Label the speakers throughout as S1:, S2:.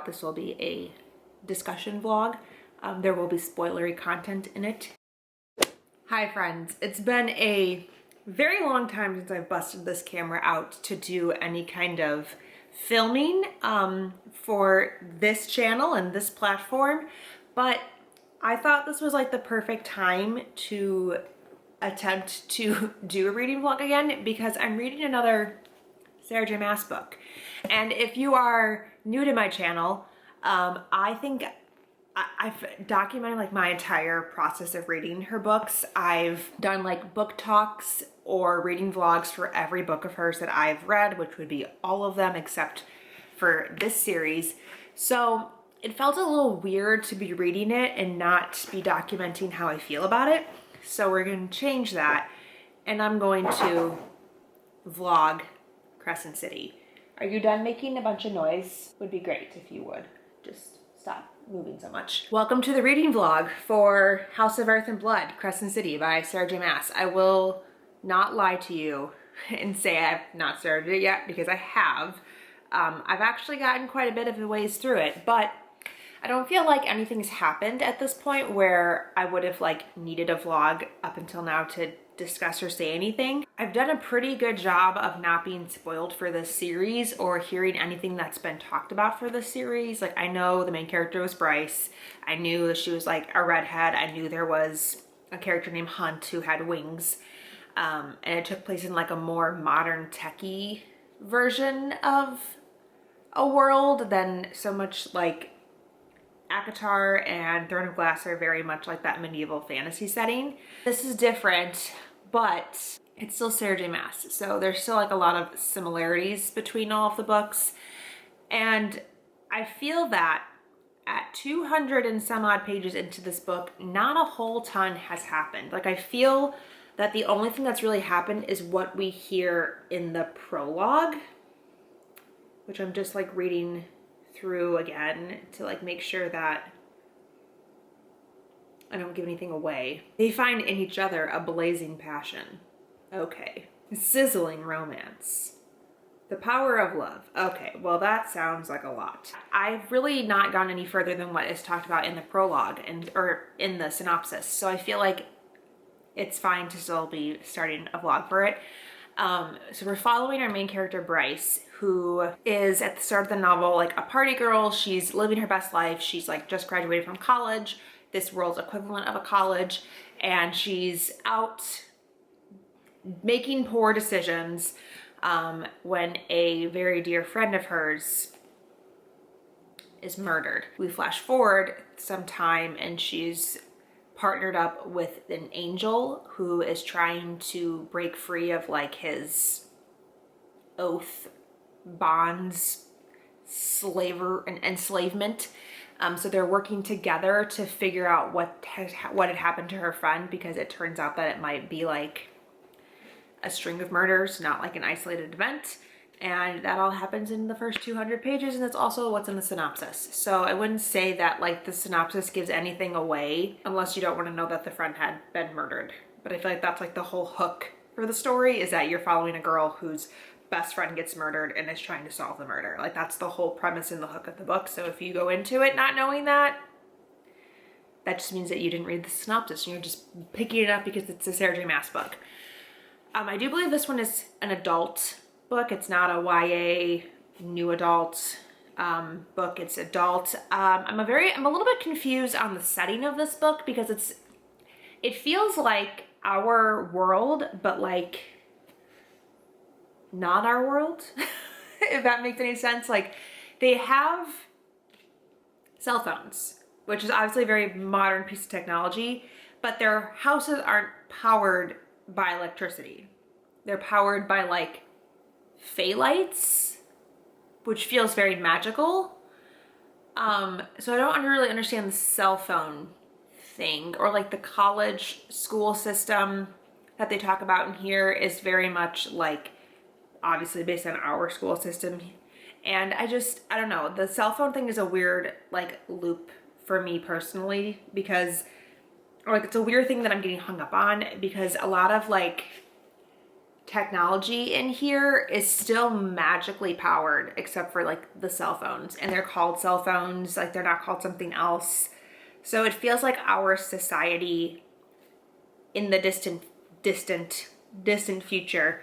S1: This will be a discussion vlog. There will be spoilery content in it. Hi friends, it's been a very long time since I've busted this camera out to do any kind of filming for this channel and this platform, but I thought this was like the perfect time to attempt to do a reading vlog again because I'm reading another Sarah J. Maas book. And if you are new to my channel, I think I've documented like my entire process of reading her books. I've done like book talks or reading vlogs for every book of hers that I've read, which would be all of them except for this series. So it felt a little weird to be reading it and not be documenting how I feel about it. So we're going to change that, and I'm going to vlog Crescent City. Are you done making a bunch of noise? Would be great if you would. Just stop moving so much. Welcome to the reading vlog for House of Earth and Blood, Crescent City by Sarah J. Maas. I will not lie to you and say I've not started it yet, because I have. I've actually gotten quite a bit of the ways through it, but I don't feel like anything's happened at this point where I would have like needed a vlog up until now to discuss or say anything. I've done a pretty good job of not being spoiled for this series or hearing anything that's been talked about for this series. Like, I know the main character was Bryce. I knew that she was like a redhead. I knew there was a character named Hunt who had wings. And it took place in like a more modern techie version of a world than so much like ACOTAR and Throne of Glass are very much like that medieval fantasy setting. This is different, but it's still Sarah J. Maas. So there's still like a lot of similarities between all of the books. And I feel that at 200 and some odd pages into this book, not a whole ton has happened. Like, I feel that the only thing that's really happened is what we hear in the prologue, which I'm just like reading through again to like make sure that I don't give anything away. They find in each other a blazing passion. Okay. Sizzling romance. The power of love. Okay, well that sounds like a lot. I've really not gone any further than what is talked about in the prologue or in the synopsis, so I feel like it's fine to still be starting a vlog for it. So we're following our main character, Bryce, who is at the start of the novel like a party girl. She's living her best life. She's like just graduated from college, this world's equivalent of a college, and she's out making poor decisions when a very dear friend of hers is murdered. We flash forward some time and she's partnered up with an angel who is trying to break free of like his oath bonds, and enslavement. So they're working together to figure out what had happened to her friend, because it turns out that it might be like a string of murders, not like an isolated event. And that all happens in the first 200 pages, and that's also what's in the synopsis. So I wouldn't say that like the synopsis gives anything away unless you don't want to know that the friend had been murdered. But I feel like that's like the whole hook for the story, is that you're following a girl whose best friend gets murdered and is trying to solve the murder. Like, that's the whole premise and the hook of the book. So if you go into it not knowing that, that just means that you didn't read the synopsis and you're just picking it up because it's a Sarah J. Maas book. I do believe this one is an adult book. It's not a YA new adult book. It's adult. I'm a little bit confused on the setting of this book, because it feels like our world, but like not our world, if that makes any sense. Like, they have cell phones, which is obviously a very modern piece of technology, but their houses aren't powered by electricity. They're powered by like lights, which feels very magical. So I don't really understand the cell phone thing, or like the college school system that they talk about in here is very much like obviously based on our school system. And I don't know, the cell phone thing is a weird like loop for me personally, because, or like, it's a weird thing that I'm getting hung up on, because a lot of like technology in here is still magically powered, except for like the cell phones, and they're called cell phones, like they're not called something else. So it feels like our society in the distant future,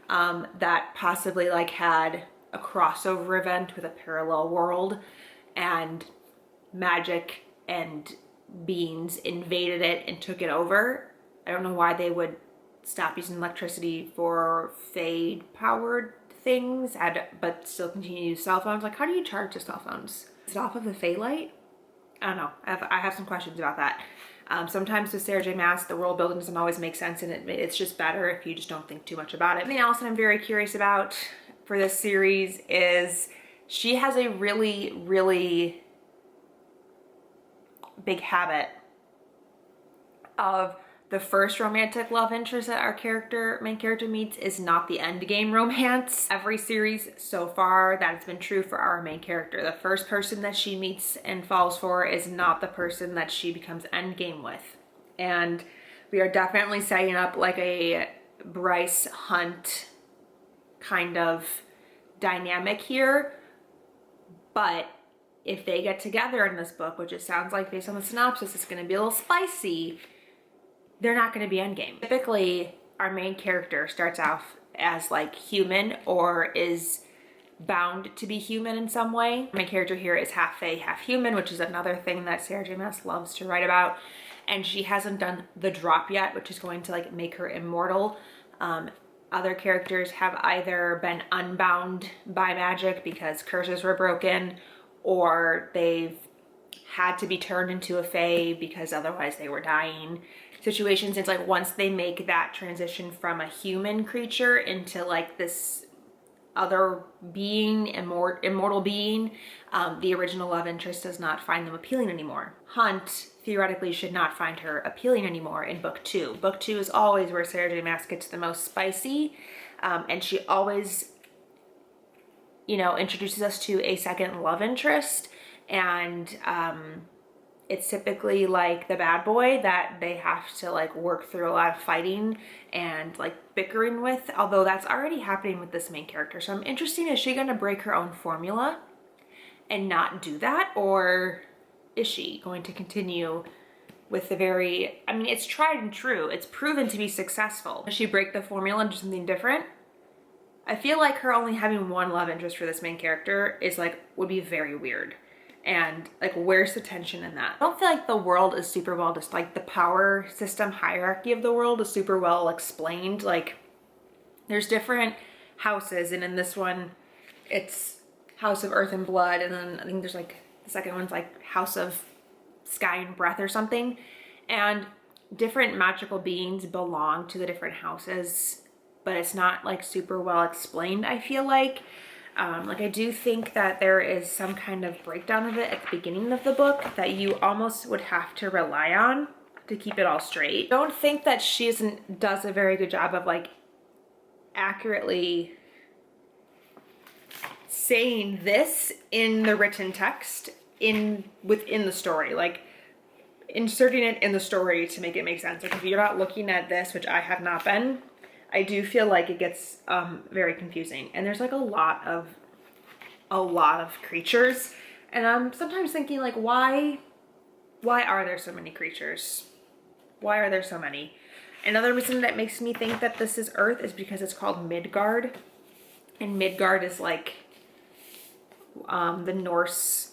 S1: that possibly like had a crossover event with a parallel world, and magic and beings invaded it and took it over. I don't know why they would stop using electricity for Fae powered things, but still continue to use cell phones. Like, how do you charge the cell phones? Is it off of the Fae light? I don't know. I have some questions about that. Sometimes with Sarah J. Maas, the world building doesn't always make sense, and it's just better if you just don't think too much about it. Something else that I'm very curious about for this series is she has a really, really big habit of the first romantic love interest that our main character meets is not the end game romance. Every series so far, that's been true for our main character. The first person that she meets and falls for is not the person that she becomes end game with. And we are definitely setting up like a Bryce Hunt kind of dynamic here. But if they get together in this book, which it sounds like based on the synopsis, it's going to be a little spicy, they're not going to be endgame. Typically, our main character starts off as like human or is bound to be human in some way. My character here is half Fae, half human, which is another thing that Sarah J. Maas loves to write about. And she hasn't done the drop yet, which is going to like make her immortal. Other characters have either been unbound by magic because curses were broken, or they've had to be turned into a Fae because otherwise they were dying. Situations, it's like once they make that transition from a human creature into like this other being, immortal being, the original love interest does not find them appealing anymore. Hunt theoretically should not find her appealing anymore in book 2. Book 2 is always where Sarah J. Maas gets the most spicy, and she always, you know, introduces us to a second love interest, and it's typically like the bad boy that they have to like work through a lot of fighting and like bickering with, although that's already happening with this main character. So I'm interested, is she going to break her own formula and not do that? Or is she going to continue with the very, I mean, it's tried and true. It's proven to be successful. Does she break the formula and do something different? I feel like her only having one love interest for this main character is like, would be very weird. And like, where's the tension in that? I don't feel like the world is super well, just like the power system hierarchy of the world is super well explained. Like there's different houses, and in this one, it's House of Earth and Blood. And then I think there's like, the second one's like House of Sky and Breath or something. And different magical beings belong to the different houses, but it's not like super well explained, I feel like. Like I do think that there is some kind of breakdown of it at the beginning of the book that you almost would have to rely on to keep it all straight. I don't think that she does a very good job of like accurately saying this in the written text within the story, like inserting it in the story to make it make sense. Like if you're not looking at this, which I have not been, I do feel like it gets very confusing, and there's like a lot of creatures, and I'm sometimes thinking like, why are there so many creatures? Why are there so many? Another reason that makes me think that this is Earth is because it's called Midgard, and Midgard is like the Norse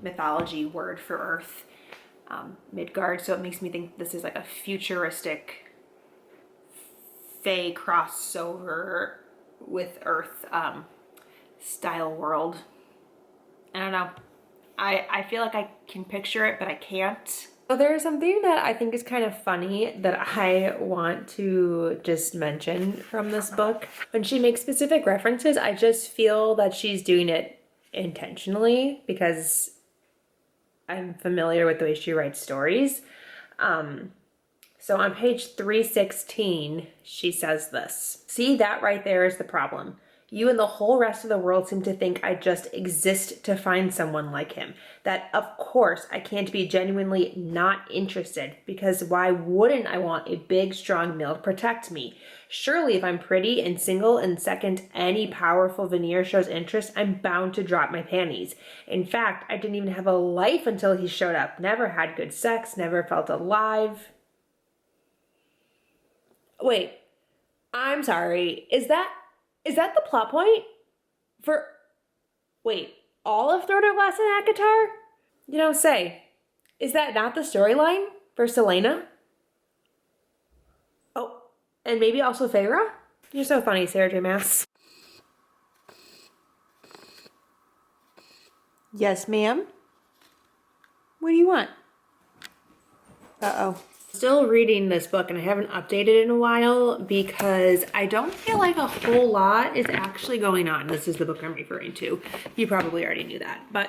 S1: mythology word for Earth, Midgard. So it makes me think this is like a futuristic Fae crossover with Earth style world. I don't know. I feel like I can picture it, but I can't. So there's something that I think is kind of funny that I want to just mention from this book. When she makes specific references, I just feel that she's doing it intentionally because I'm familiar with the way she writes stories. So on page 316, she says this. See, that right there is the problem. You and the whole rest of the world seem to think I just exist to find someone like him. That, of course, I can't be genuinely not interested, because why wouldn't I want a big, strong male to protect me? Surely if I'm pretty and single and second any powerful veneer shows interest, I'm bound to drop my panties. In fact, I didn't even have a life until he showed up. Never had good sex, never felt alive. Wait, I'm sorry. Is that the plot point? Wait, all of Throne of Glass and ACOTAR? You don't say. Is that not the storyline for Selena? Oh, and maybe also Feyre? You're so funny, Sarah J. Maas. Yes, ma'am? What do you want? Uh-oh. Still reading this book, and I haven't updated in a while because I don't feel like a whole lot is actually going on. This is the book I'm referring to. You probably already knew that, but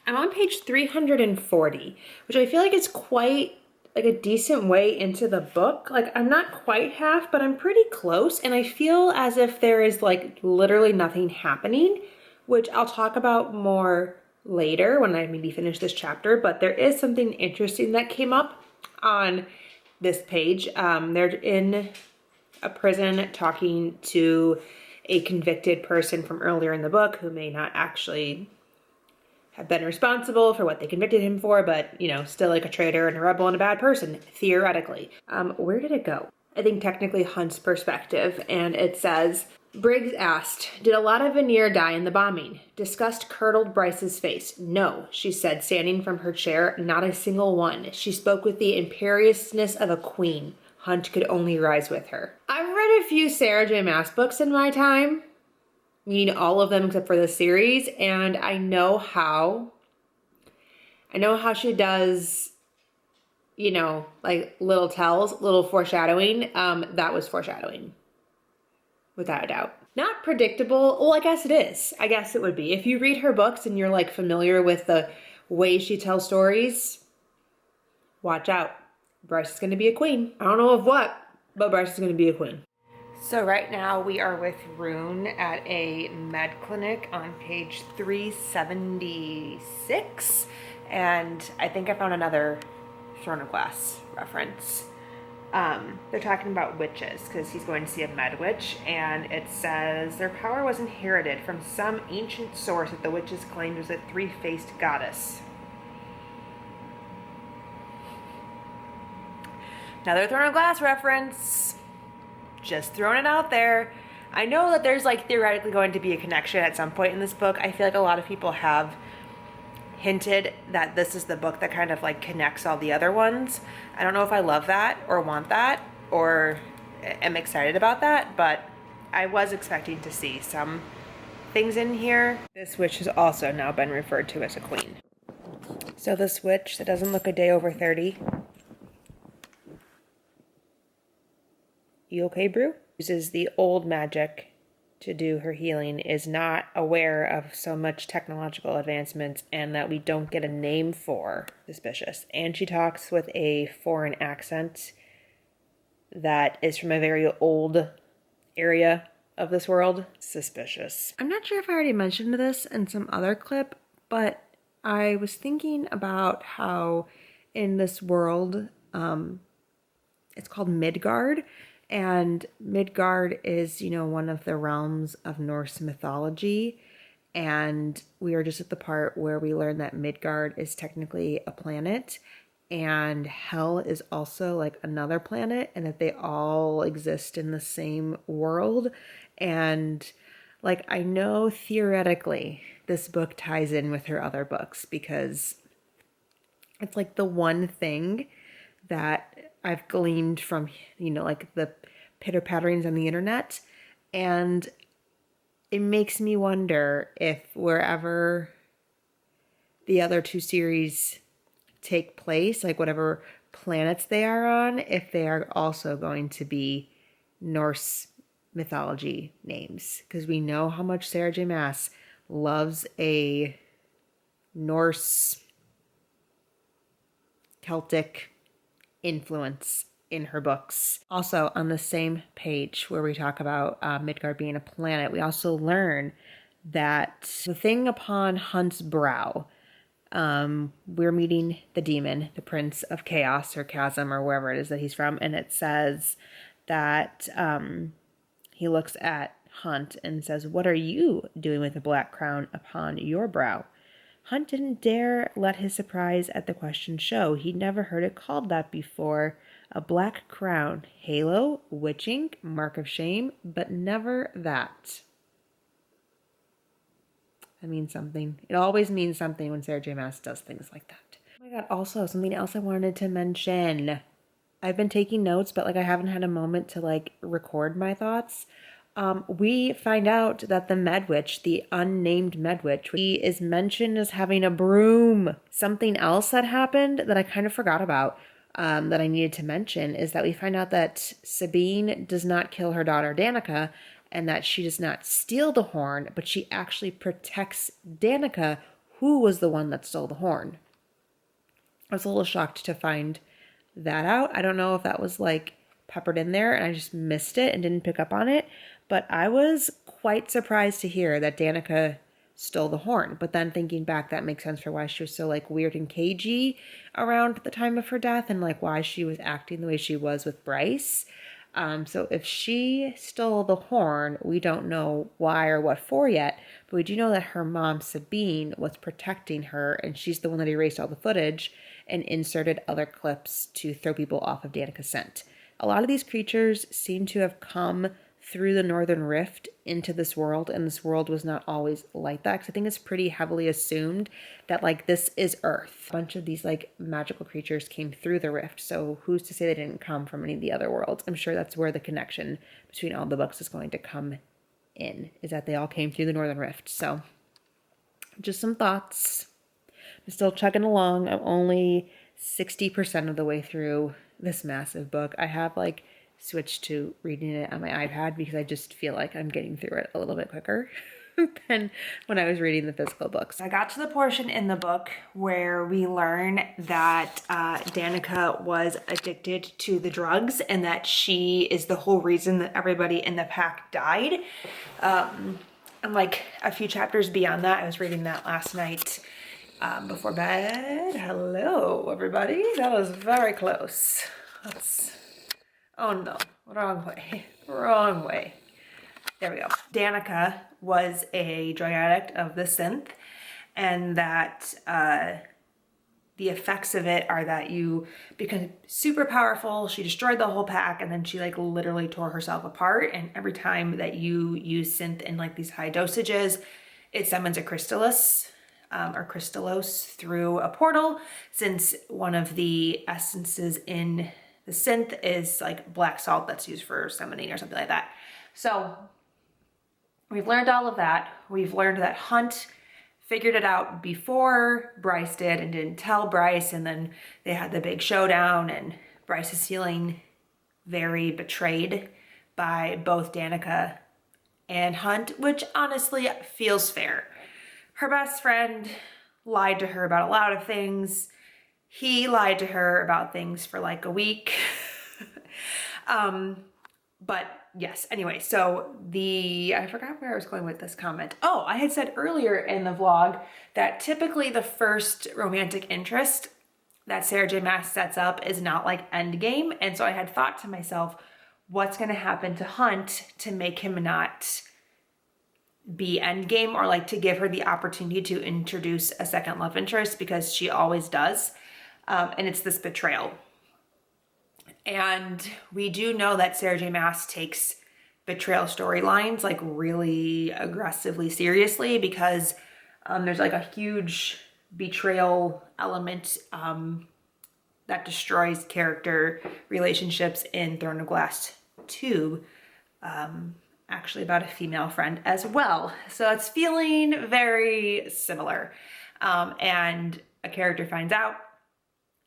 S1: I'm on page 340, which I feel like is quite like a decent way into the book. Like, I'm not quite half, but I'm pretty close, and I feel as if there is like literally nothing happening, which I'll talk about more later when I maybe finish this chapter, but there is something interesting that came up on this page. They're in a prison talking to a convicted person from earlier in the book who may not actually have been responsible for what they convicted him for, but, you know, still like a traitor and a rebel and a bad person, theoretically. Where did it go? I think technically Hunt's perspective, and it says, Briggs asked, did a lot of veneer die in the bombing? Disgust curdled Bryce's face. No, she said, standing from her chair, not a single one. She spoke with the imperiousness of a queen. Hunt could only rise with her. I've read a few Sarah J. Maas books in my time. I mean, all of them except for the series, and I know how she does, you know, like little tells, little foreshadowing. That was foreshadowing. Without a doubt. Not predictable. Well, I guess it is. I guess it would be. If you read her books and you're like familiar with the way she tells stories, watch out. Bryce is going to be a queen. I don't know of what, but Bryce is going to be a queen. So right now we are with Rune at a med clinic on page 376. And I think I found another Throne of Glass reference. They're talking about witches because he's going to see a med witch, and it says their power was inherited from some ancient source that the witches claimed was a three-faced goddess. Another Throne of Glass reference. Just throwing it out there. I know that there's like theoretically going to be a connection at some point in this book. I feel like a lot of people have hinted that this is the book that kind of like connects all the other ones. I don't know if I love that or want that or am excited about that, but I was expecting to see some things in here. This witch has also now been referred to as a queen. So this witch that doesn't look a day over 30. You okay, Brew? Uses the old magic to do her healing, is not aware of so much technological advancements and that we don't get a name for. Suspicious. And she talks with a foreign accent that is from a very old area of this world. Suspicious. I'm not sure if I already mentioned this in some other clip, but I was thinking about how in this world, it's called Midgard. And Midgard is, you know, one of the realms of Norse mythology. And we are just at the part where we learn that Midgard is technically a planet. And Hell is also like another planet. And that they all exist in the same world. And like, I know theoretically this book ties in with her other books. Because it's like the one thing that I've gleaned from, you know, like the pitter patterings on the internet, and it makes me wonder if wherever the other two series take place, like whatever planets they are on, if they are also going to be Norse mythology names, because we know how much Sarah J. Maas loves a Norse Celtic influence in her books. Also, on the same page where we talk about Midgard being a planet, we also learn that the thing upon Hunt's brow, we're meeting the demon, the Prince of Chaos or Chasm or wherever it is that he's from, and it says that he looks at Hunt and says, "What are you doing with the black crown upon your brow?" Hunt didn't dare let his surprise at the question show. He'd never heard it called that before. A black crown, halo, witch ink, mark of shame, but never that. That means something. It always means something when Sarah J. Maas does things like that. Oh my god, also something else I wanted to mention. I've been taking notes, but I haven't had a moment to record my thoughts. We find out that the Medwitch, the unnamed Medwitch, he is mentioned as having a broom. Something else that happened that I kind of forgot about, that I needed to mention, is that we find out that Sabine does not kill her daughter Danica, and that she does not steal the horn, but she actually protects Danica, who was the one that stole the horn. I was a little shocked to find that out. I don't know if that was peppered in there and I just missed it and didn't pick up on it, but I was quite surprised to hear that Danica stole the horn. But then thinking back, that makes sense for why she was so weird and cagey around the time of her death, and why she was acting the way she was with Bryce. So if she stole the horn, we don't know why or what for yet, but we do know that her mom, Sabine, was protecting her, and she's the one that erased all the footage and inserted other clips to throw people off of Danica's scent. A lot of these creatures seem to have come through the Northern Rift into this world, and this world was not always like that, because I think it's pretty heavily assumed that this is Earth. A bunch of these magical creatures came through the rift, so who's to say they didn't come from any of the other worlds? I'm sure that's where the connection between all the books is going to come in, is that they all came through the Northern Rift. So just some thoughts. I'm still chugging along. I'm only 60% of the way through this massive book. I have switched to reading it on my iPad because I just feel like I'm getting through it a little bit quicker than when I was reading the physical books. I got to the portion in the book where we learn that Danica was addicted to the drugs and that she is the whole reason that everybody in the pack died. I'm a few chapters beyond that. I was reading that last night before bed. Hello, everybody. That was very close. Oh no, wrong way, wrong way. There we go. Danica was a drug addict of the synth, and that the effects of it are that you become super powerful. She destroyed the whole pack, and then she literally tore herself apart. And every time that you use synth in these high dosages, it summons a Crystallis or Crystallos through a portal, since one of the essences in the synth is black salt that's used for summoning or something like that. So we've learned all of that. We've learned that Hunt figured it out before Bryce did and didn't tell Bryce, and then they had the big showdown, and Bryce is feeling very betrayed by both Danica and Hunt, which honestly feels fair. Her best friend lied to her about a lot of things. He lied to her about things for a week. But yes, anyway, so I forgot where I was going with this comment. Oh, I had said earlier in the vlog that typically the first romantic interest that Sarah J. Maas sets up is not endgame. And so I had thought to myself, what's going to happen to Hunt to make him not be endgame, or to give her the opportunity to introduce a second love interest, because she always does. And it's this betrayal. And we do know that Sarah J. Maas takes betrayal storylines really aggressively seriously, because there's a huge betrayal element that destroys character relationships in Throne of Glass 2, actually about a female friend as well. So it's feeling very similar. And a character finds out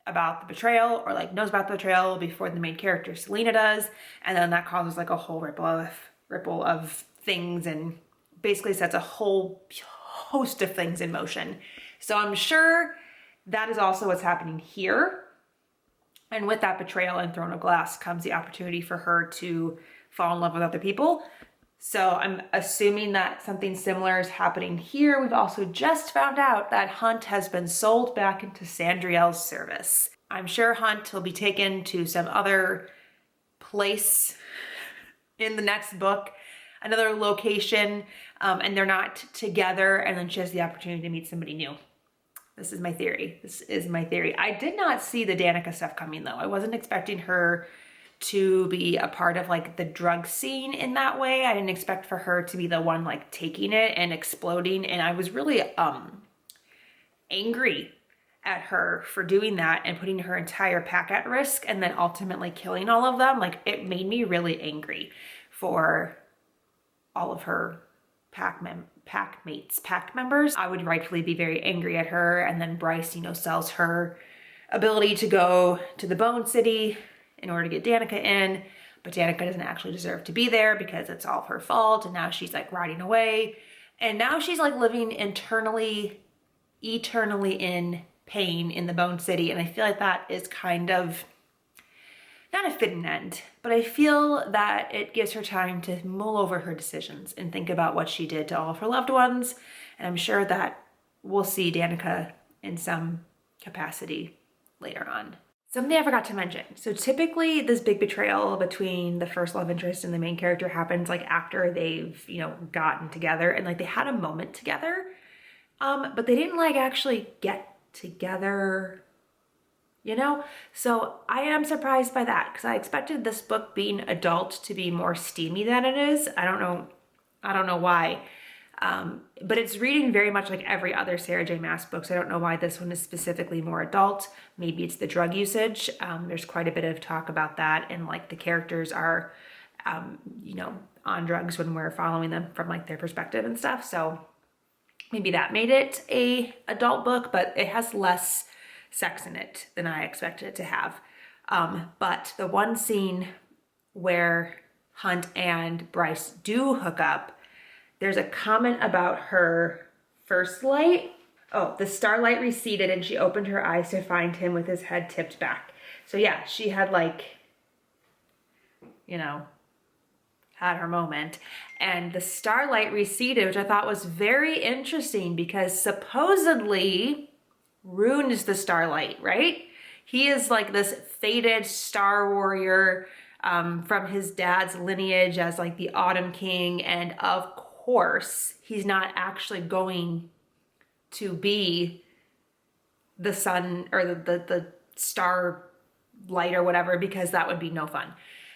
S1: about the betrayal, or knows about the betrayal before the main character Selena does, and then that causes a whole ripple of things, and basically sets a whole host of things in motion. So I'm sure that is also what's happening here. And with that betrayal in Throne of Glass comes the opportunity for her to fall in love with other people. So I'm assuming that something similar is happening here. We've also just found out that Hunt has been sold back into Sandriel's service. I'm sure Hunt will be taken to some other place in the next book, another location, and they're not together, and then she has the opportunity to meet somebody new. This is my theory. This is my theory. I did not see the Danica stuff coming though. I wasn't expecting her to be a part of like the drug scene in that way. I didn't expect for her to be the one like taking it and exploding. And I was really angry at her for doing that and putting her entire pack at risk and then ultimately killing all of them. Like it made me really angry for all of her pack members. I would rightfully be very angry at her. And then Bryce, you know, sells her ability to go to the Bone City in order to get Danica in, but Danica doesn't actually deserve to be there because it's all her fault. And now she's like riding away. And now she's like living eternally in pain in the Bone City. And I feel like that is kind of not a fitting end, but I feel that it gives her time to mull over her decisions and think about what she did to all of her loved ones. And I'm sure that we'll see Danica in some capacity later on. Something I forgot to mention. So typically this big betrayal between the first love interest and the main character happens like after they've, you know, gotten together and like they had a moment together, but they didn't like actually get together, you know? So I am surprised by that because I expected this book being adult to be more steamy than it is. I don't know why. But it's reading very much like every other Sarah J Maas book. So I don't know why this one is specifically more adult. Maybe it's the drug usage. There's quite a bit of talk about that. And like the characters are, you know, on drugs when we're following them from like their perspective and stuff. So maybe that made it a adult book, but it has less sex in it than I expected it to have. But the one scene where Hunt and Bryce do hook up, there's a comment about her first light. Oh, the starlight receded and she opened her eyes to find him with his head tipped back. So yeah, she had like, you know, had her moment. And the starlight receded, which I thought was very interesting because supposedly Rune is the starlight, right? He is like this fated star warrior from his dad's lineage as like the Autumn King. And of course, he's not actually going to be the sun or the star light or whatever, because that would be no fun.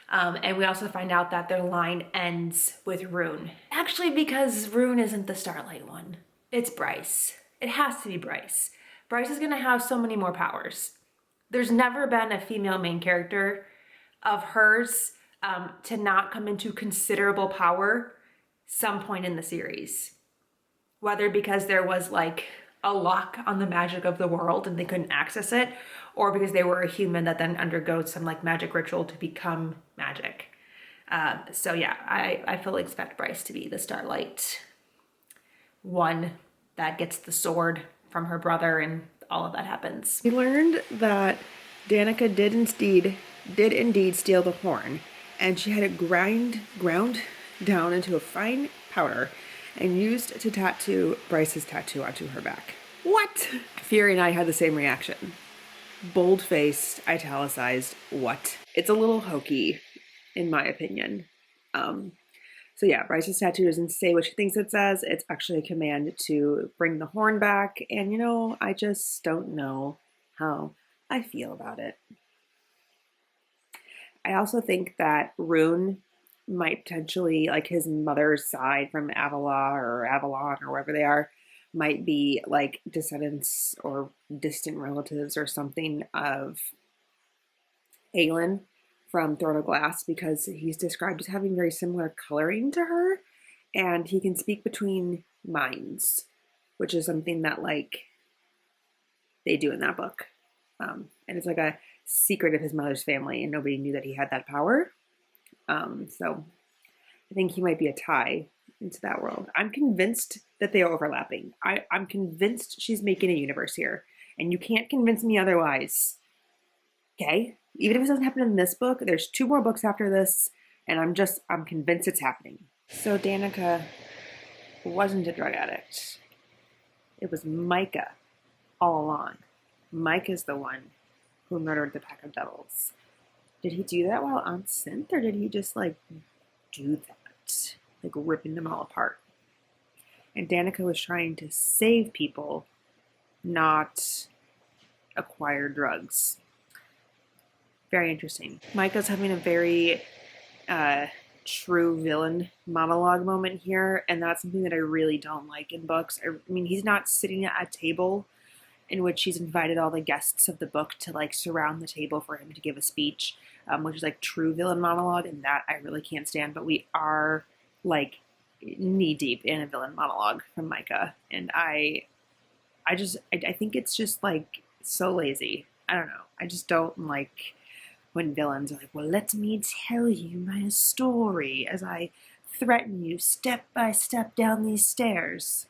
S1: And we also find out that their line ends with Rune. Actually, because Rune isn't the starlight one. It's Bryce. It has to be Bryce. Bryce is gonna have so many more powers. There's never been a female main character of hers to not come into considerable power some point in the series. Whether because there was like a lock on the magic of the world and they couldn't access it, or because they were a human that then undergoes some like magic ritual to become magic. So yeah, I fully expect Bryce to be the starlight one that gets the sword from her brother and all of that happens. We learned that Danica did indeed steal the horn, and she had it ground down into a fine powder and used to tattoo Bryce's tattoo onto her back. What? Fury and I had the same reaction. Bold-faced, italicized, what? It's a little hokey, in my opinion. So yeah, Bryce's tattoo doesn't say what she thinks it says. It's actually a command to bring the horn back. And you know, I just don't know how I feel about it. I also think that Rune might potentially, like his mother's side from Avalon or wherever they are, might be like descendants or distant relatives or something of Aelin from Throne of Glass, because he's described as having very similar coloring to her, and he can speak between minds, which is something that like they do in that book. And it's like a secret of his mother's family, and nobody knew that he had that power. So I think he might be a tie into that world. I'm convinced that they are overlapping. I'm convinced she's making a universe here, and you can't convince me otherwise. Okay, even if it doesn't happen in this book, there's 2 more books after this, and I'm convinced it's happening. So Danica wasn't a drug addict. It was Micah all along. Micah's the one who murdered the pack of devils. Did he do that while on synth, or did he just like do that? Like ripping them all apart. And Danica was trying to save people, not acquire drugs. Very interesting. Micah's having a very true villain monologue moment here, and that's something that I really don't like in books. I mean, he's not sitting at a table in which he's invited all the guests of the book to like surround the table for him to give a speech, which is like true villain monologue, and that I really can't stand. But we are like knee deep in a villain monologue from Micah, and I think it's just like so lazy. I don't know. I just don't like when villains are like, well, let me tell you my story as I threaten you step by step down these stairs.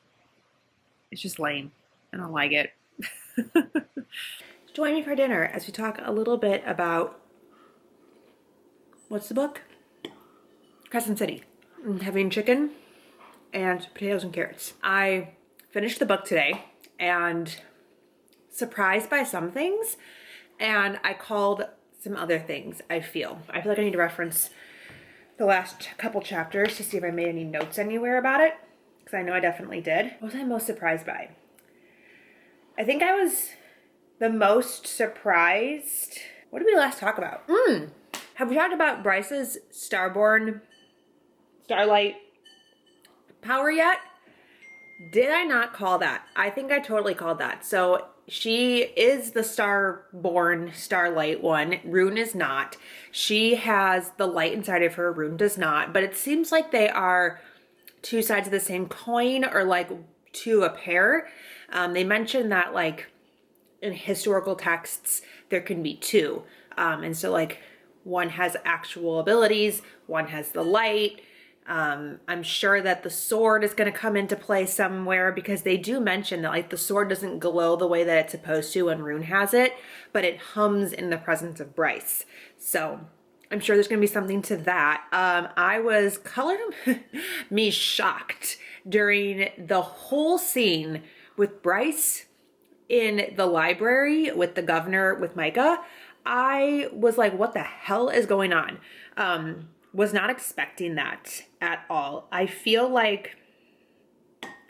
S1: It's just lame. I don't like it. Join me for dinner as we talk a little bit about, what's the book? Crescent City. I'm having chicken and potatoes and carrots. I finished the book today and surprised by some things, and I called some other things. I feel like I need to reference the last couple chapters to see if I made any notes anywhere about it, because I know I definitely did. What was I most surprised by? I think I was the most surprised. What did we last talk about? Have we talked about Bryce's Starlight power yet? Did I not call that? I think I totally called that. So she is the Starborn Starlight one. Rune is not. She has the light inside of her. Rune does not. But it seems like they are 2 sides of the same coin, or like 2 a pair. They mentioned that like in historical texts there can be 2. And so like one has actual abilities, one has the light. I'm sure that the sword is going to come into play somewhere, because they do mention that like the sword doesn't glow the way that it's supposed to when Rune has it, but it hums in the presence of Bryce. So I'm sure there's going to be something to that. I was me shocked during the whole scene with Bryce in the library with the governor, with Micah. I was like, what the hell is going on? Was not expecting that at all. I feel like,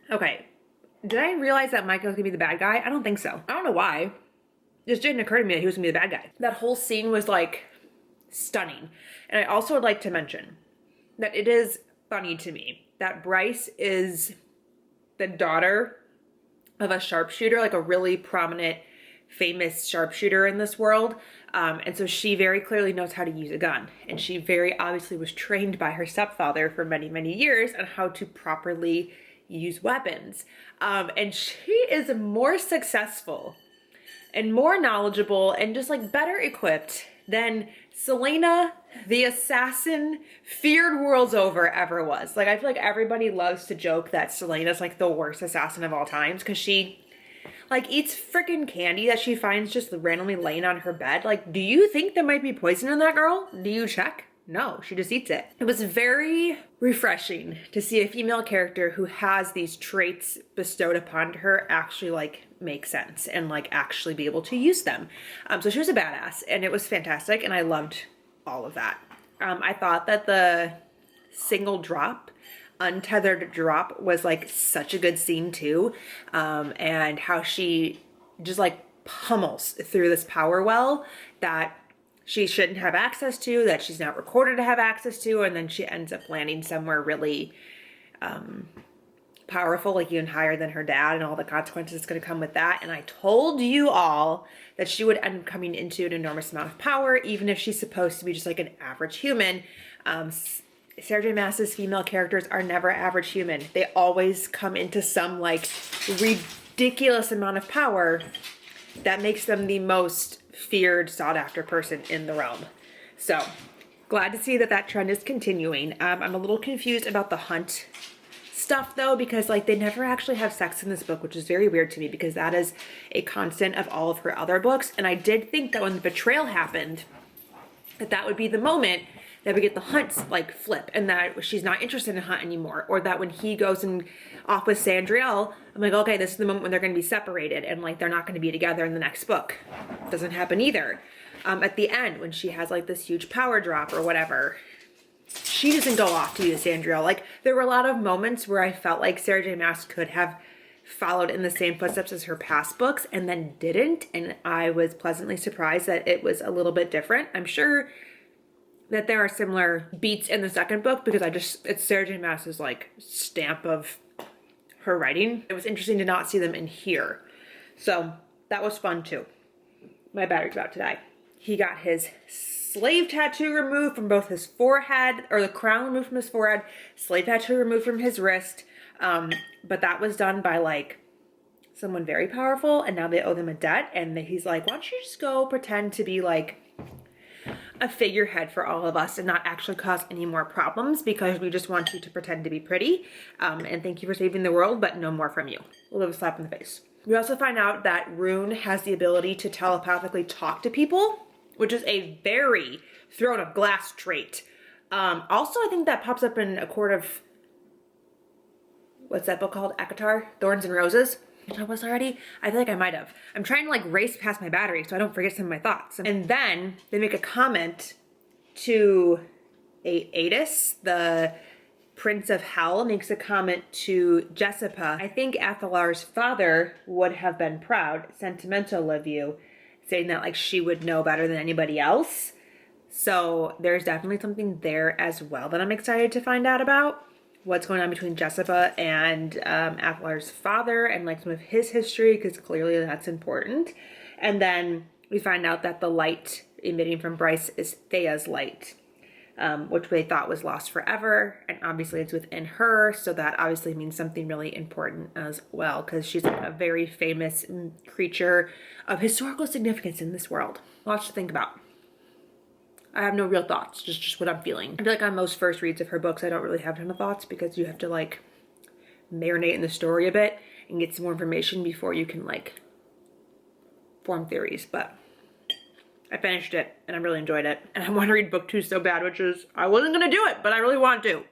S1: okay, did I realize that Micah was gonna be the bad guy? I don't think so. I don't know why. It just didn't occur to me that he was gonna be the bad guy. That whole scene was like stunning. And I also would like to mention that it is funny to me that Bryce is the daughter of a sharpshooter, like a really prominent, famous sharpshooter in this world. And so she very clearly knows how to use a gun. And she very obviously was trained by her stepfather for many, many years on how to properly use weapons. And she is more successful and more knowledgeable and just like better equipped than Selena, the assassin, feared worlds over, ever was. Like, I feel like everybody loves to joke that Selena's like the worst assassin of all times, because she like eats freaking candy that she finds just randomly laying on her bed. Like, do you think there might be poison in that girl? Do you check? No, she just eats it. It was very refreshing to see a female character who has these traits bestowed upon her actually like make sense and like actually be able to use them. So she was a badass, and it was fantastic, and I loved all of that. I thought that the single drop, untethered drop, was like such a good scene too, and how she just like pummels through this power well that she shouldn't have access to, that she's not recorded to have access to, and then she ends up landing somewhere really powerful, like even higher than her dad, and all the consequences that's going to come with that. And I told you all that she would end up coming into an enormous amount of power, even if she's supposed to be just like an average human. Sarah J. Maas's female characters are never average human. They always come into some like ridiculous amount of power that makes them the most feared, sought after person in the realm. So glad to see that that trend is continuing. I'm a little confused about the hunt stuff though, because like they never actually have sex in this book, which is very weird to me because that is a constant of all of her other books. And I did think that when the betrayal happened, that would be the moment that we get the Hunt like flip and that she's not interested in Hunt anymore, or that when he goes and off with Sandriel, I'm like, okay, this is the moment when they're going to be separated and like they're not going to be together in the next book. Doesn't happen either. At the end when she has like this huge power drop or whatever, she doesn't go off to be with Sandriel. Like there were a lot of moments where I felt like Sarah J Maas could have followed in the same footsteps as her past books and then didn't, and I was pleasantly surprised that it was a little bit different. I'm sure that there are similar beats in the second book because it's Sarah J Maas's like stamp of her writing. It was interesting to not see them in here. So that was fun too. My battery's about to die. He got his slave tattoo removed from both his forehead, or the crown removed from his forehead, slave tattoo removed from his wrist. But that was done by like someone very powerful, and now they owe them a debt. And he's like, why don't you just go pretend to be like a figurehead for all of us and not actually cause any more problems, because we just want you to pretend to be pretty. And thank you for saving the world, but no more from you. A little slap in the face. We also find out that Rune has the ability to telepathically talk to people, which is a very Throne of Glass trait. Also, I think that pops up in A Court of, what's that book called? ACOTAR? Thorns and Roses? You know this already? I feel like I might have. I'm trying to like race past my battery so I don't forget some of my thoughts. And then they make a comment to Adis, the Prince of Hell, makes a comment to Jessica. I think Athalar's father would have been proud, sentimental of you, saying that like she would know better than anybody else. So there's definitely something there as well that I'm excited to find out about. What's going on between Jessica and Athalar's father and like some of his history, because clearly that's important. And then we find out that the light emitting from Bryce is Thea's light, which they thought was lost forever. And obviously it's within her. So that obviously means something really important as well, because she's a very famous creature of historical significance in this world. Lots to think about. I have no real thoughts, just what I'm feeling. I feel like on most first reads of her books, I don't really have a ton of thoughts because you have to like marinate in the story a bit and get some more information before you can like form theories. But I finished it and I really enjoyed it. And I want to read book 2 so bad, which is, I wasn't gonna do it, but I really want to.